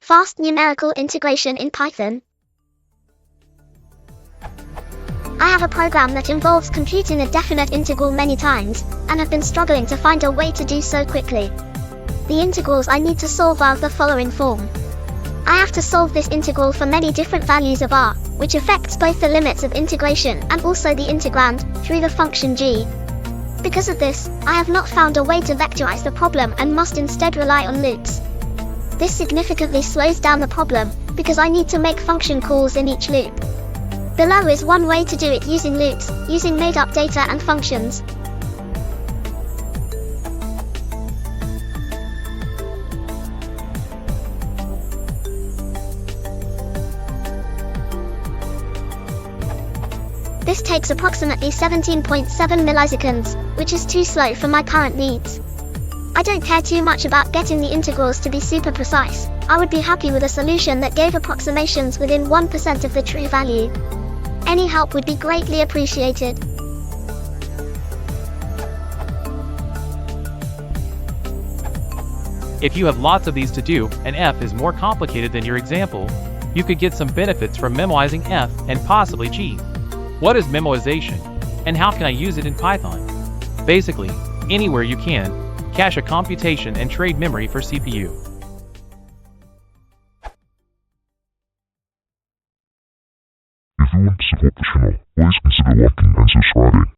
Fast numerical integration in Python. I have a program that involves computing a definite integral many times, and have been struggling to find a way to do so quickly. The integrals I need to solve are of the following form. I have to solve this integral for many different values of r, which affects both the limits of integration and also the integrand, through the function g. Because of this, I have not found a way to vectorize the problem and must instead rely on loops. This significantly slows down the problem, because I need to make function calls in each loop. Below is one way to do it using loops, using made-up data and functions. This takes approximately 17.7 milliseconds, which is too slow for my current needs. I don't care too much about getting the integrals to be super precise. I would be happy with a solution that gave approximations within 1% of the true value. Any help would be greatly appreciated. If you have lots of these to do, and f is more complicated than your example, you could get some benefits from memoizing f and possibly g. What is memoization, and how can I use it in Python? Basically, anywhere you can, cache a computation and trade memory for CPU. If you want to support the channel, please consider liking and subscribing.